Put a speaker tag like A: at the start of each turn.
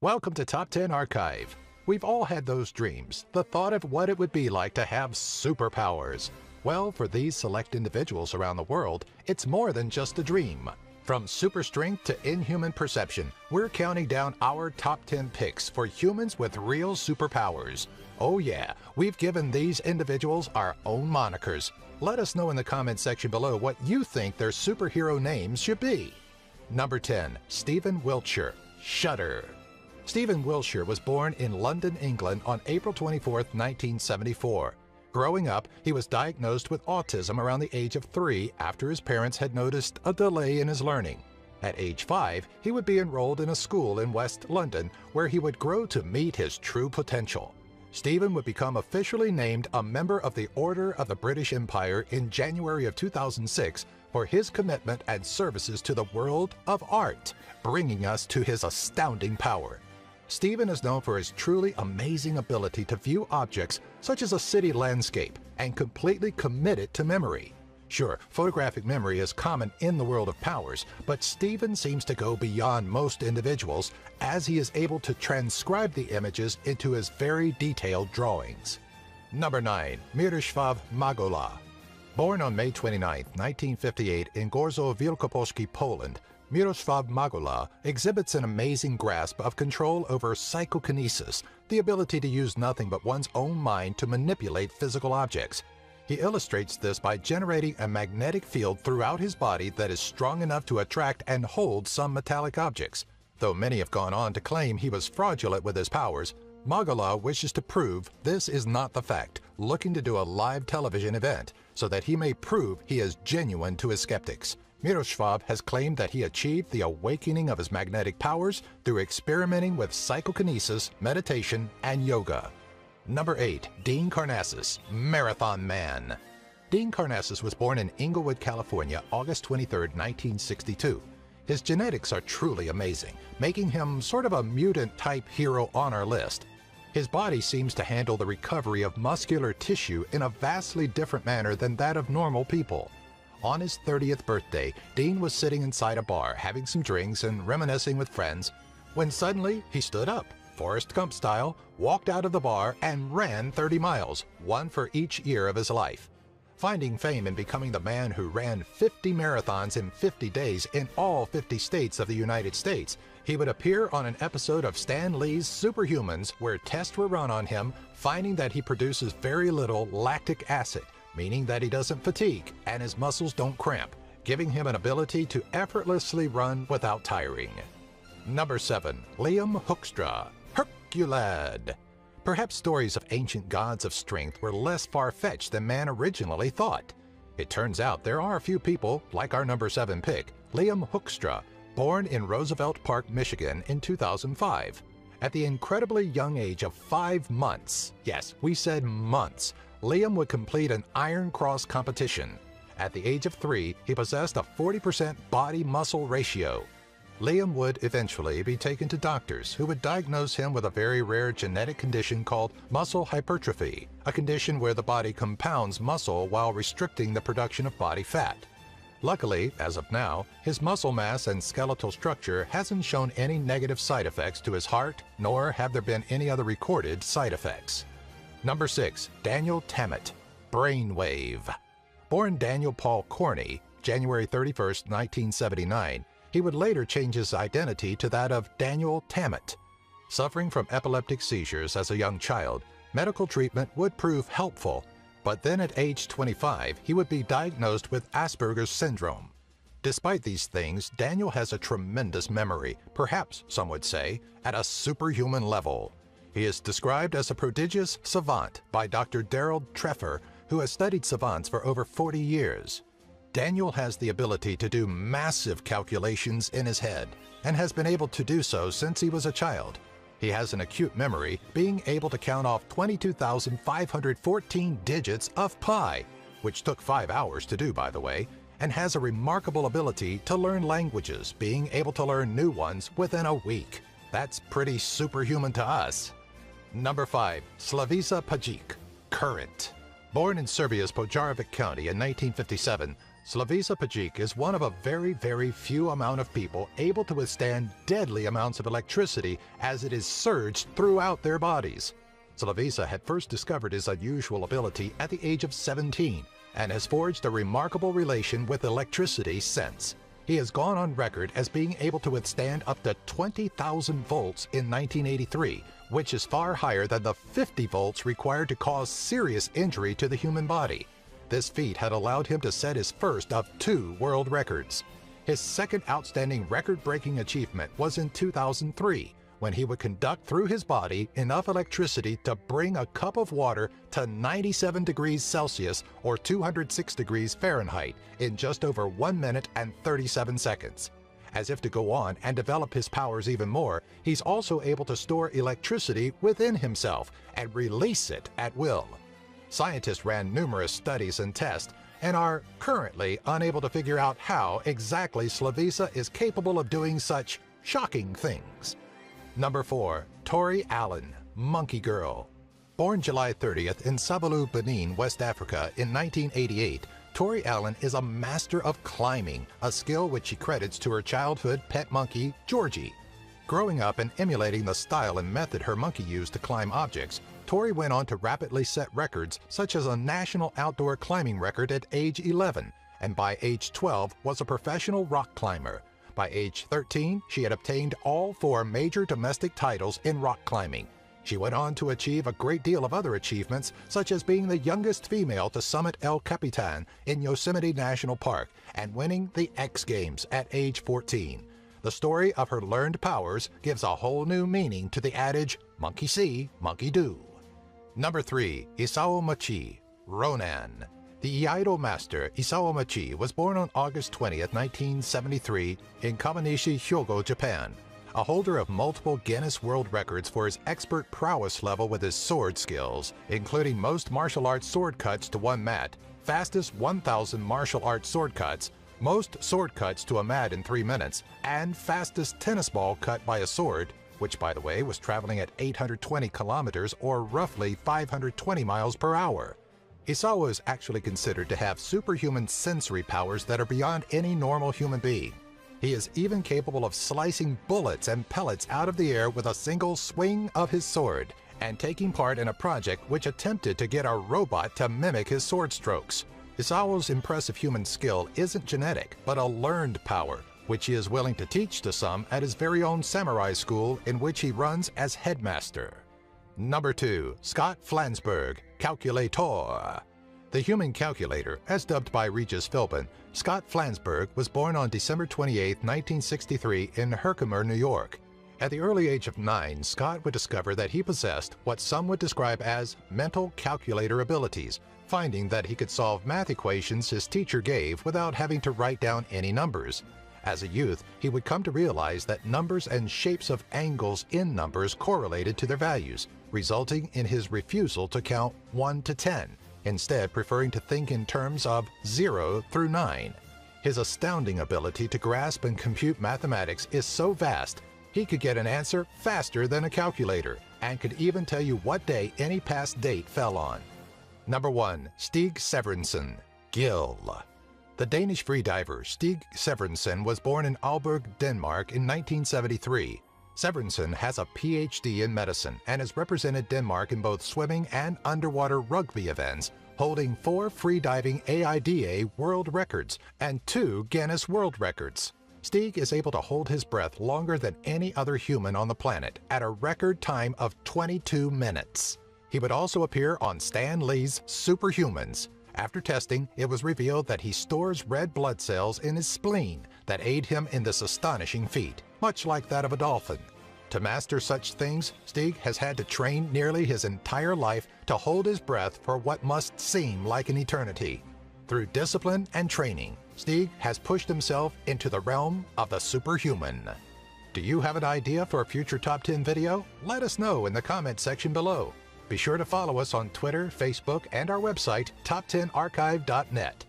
A: Welcome to Top 10 Archive. We've all had those dreams, the thought of what it would be like to have superpowers. Well, for these select individuals around the world, it's more than just a dream. From super strength to inhuman perception, we're counting down our top 10 picks for humans with real superpowers. Oh yeah, we've given these individuals our own monikers. Let us know in the comment section below what you think their superhero names should be. Number 10, Stephen Wiltshire, Shudder. Stephen Wiltshire was born in London, England on April 24, 1974. Growing up, he was diagnosed with autism around the age of 3 after his parents had noticed a delay in his learning. At age 5, he would be enrolled in a school in West London where he would grow to meet his true potential. Stephen would become officially named a member of the Order of the British Empire in January of 2006 for his commitment and services to the world of art, bringing us to his astounding power. Stephen is known for his truly amazing ability to view objects such as a city landscape and completely commit it to memory. Sure, photographic memory is common in the world of powers, but Stephen seems to go beyond most individuals as he is able to transcribe the images into his very detailed drawings. Number 9, Miroslav Magola. Born on May 29, 1958 in Gorzo Wielkopolski, Poland, Miroslav Magola exhibits an amazing grasp of control over psychokinesis, the ability to use nothing but one's own mind to manipulate physical objects. He illustrates this by generating a magnetic field throughout his body that is strong enough to attract and hold some metallic objects. Though many have gone on to claim he was fraudulent with his powers, Magola wishes to prove this is not the fact, looking to do a live television event so that he may prove he is genuine to his skeptics. Miroslav has claimed that he achieved the awakening of his magnetic powers through experimenting with psychokinesis, meditation, and yoga. Number 8, Dean Karnazes, Marathon Man. Dean Karnazes was born in Inglewood, California, August 23, 1962. His genetics are truly amazing, making him sort of a mutant-type hero on our list. His body seems to handle the recovery of muscular tissue in a vastly different manner than that of normal people. On his 30th birthday, Dean was sitting inside a bar having some drinks and reminiscing with friends, when suddenly he stood up, Forrest Gump style, walked out of the bar and ran 30 miles, one for each year of his life. Finding fame in becoming the man who ran 50 marathons in 50 days in all 50 states of the United States, he would appear on an episode of Stan Lee's Superhumans where tests were run on him, finding that he produces very little lactic acid, meaning that he doesn't fatigue and his muscles don't cramp, giving him an ability to effortlessly run without tiring. Number 7, Liam Hoekstra, Herculad. Perhaps stories of ancient gods of strength were less far-fetched than man originally thought. It turns out there are a few people, like our number 7 pick, Liam Hoekstra, born in Roosevelt Park, Michigan in 2005. At the incredibly young age of 5 months, yes, we said months, Liam would complete an Iron Cross competition. At the age of 3, he possessed a 40% body-muscle ratio. Liam would eventually be taken to doctors who would diagnose him with a very rare genetic condition called muscle hypertrophy, a condition where the body compounds muscle while restricting the production of body fat. Luckily, as of now, his muscle mass and skeletal structure hasn't shown any negative side effects to his heart, nor have there been any other recorded side effects. Number 6, Daniel Tammet, Brainwave. Born Daniel Paul Corney, January 31, 1979, he would later change his identity to that of Daniel Tammet. Suffering from epileptic seizures as a young child, medical treatment would prove helpful, but then at age 25, he would be diagnosed with Asperger's syndrome. Despite these things, Daniel has a tremendous memory, perhaps, some would say, at a superhuman level. He is described as a prodigious savant by Dr. Daryl Treffer, who has studied savants for over 40 years. Daniel has the ability to do massive calculations in his head, and has been able to do so since he was a child. He has an acute memory, being able to count off 22,514 digits of pi, which took 5 hours to do, by the way, and has a remarkable ability to learn languages, being able to learn new ones within a week. That's pretty superhuman to us. Number 5, Slavica Pajic, Current. Born in Serbia's Požarevac County in 1957, Slavica Pajic is one of a very few amount of people able to withstand deadly amounts of electricity as it is surged throughout their bodies. Slavica had first discovered his unusual ability at the age of 17 and has forged a remarkable relation with electricity since. He has gone on record as being able to withstand up to 20,000 volts in 1983, which is far higher than the 50 volts required to cause serious injury to the human body. This feat had allowed him to set his first of 2 world records. His second outstanding record-breaking achievement was in 2003, when he would conduct through his body enough electricity to bring a cup of water to 97 degrees Celsius or 206 degrees Fahrenheit in just over 1 minute and 37 seconds. As if to go on and develop his powers even more, he's also able to store electricity within himself and release it at will. Scientists ran numerous studies and tests and are currently unable to figure out how exactly Slavica is capable of doing such shocking things. Number 4. Tori Allen, Monkey Girl. Born July 30th in Sabalu, Benin, West Africa in 1988, Tori Allen is a master of climbing, a skill which she credits to her childhood pet monkey, Georgie. Growing up and emulating the style and method her monkey used to climb objects, Tori went on to rapidly set records such as a national outdoor climbing record at age 11, and by age 12 was a professional rock climber. By age 13, she had obtained all 4 major domestic titles in rock climbing. She went on to achieve a great deal of other achievements, such as being the youngest female to summit El Capitan in Yosemite National Park and winning the X Games at age 14. The story of her learned powers gives a whole new meaning to the adage, monkey see, monkey do. Number 3. Isao Machi, Ronan. The Iaido master Isao Machi was born on August 20, 1973 in Kawanishi, Hyogo, Japan. A holder of multiple Guinness World Records for his expert prowess level with his sword skills, including most martial arts sword cuts to one mat, fastest 1,000 martial arts sword cuts, most sword cuts to a mat in 3 minutes, and fastest tennis ball cut by a sword, which by the way was traveling at 820 kilometers or roughly 520 miles per hour. Isao is actually considered to have superhuman sensory powers that are beyond any normal human being. He is even capable of slicing bullets and pellets out of the air with a single swing of his sword, and taking part in a project which attempted to get a robot to mimic his sword strokes. Isao's impressive human skill isn't genetic, but a learned power, which he is willing to teach to some at his very own samurai school in which he runs as headmaster. Number 2. Scott Flansburgh, Calculator. The human calculator, as dubbed by Regis Philbin, Scott Flansburgh was born on December 28, 1963 in Herkimer, New York. At the early age of 9, Scott would discover that he possessed what some would describe as mental calculator abilities, finding that he could solve math equations his teacher gave without having to write down any numbers. As a youth, he would come to realize that numbers and shapes of angles in numbers correlated to their values, resulting in his refusal to count 1 to 10, instead preferring to think in terms of 0 through 9. His astounding ability to grasp and compute mathematics is so vast, he could get an answer faster than a calculator, and could even tell you what day any past date fell on. Number 1. Stig Severinsen, Gill. The Danish freediver Stig Severinsen was born in Aalborg, Denmark in 1973. Severinsen has a PhD in medicine and has represented Denmark in both swimming and underwater rugby events, holding 4 freediving AIDA world records and 2 Guinness World Records. Stig is able to hold his breath longer than any other human on the planet at a record time of 22 minutes. He would also appear on Stan Lee's Superhumans. After testing, it was revealed that he stores red blood cells in his spleen that aid him in this astonishing feat, much like that of a dolphin. To master such things, Stig has had to train nearly his entire life to hold his breath for what must seem like an eternity. Through discipline and training, Stig has pushed himself into the realm of the superhuman. Do you have an idea for a future Top 10 video? Let us know in the comment section below. Be sure to follow us on Twitter, Facebook, and our website, top10archive.net.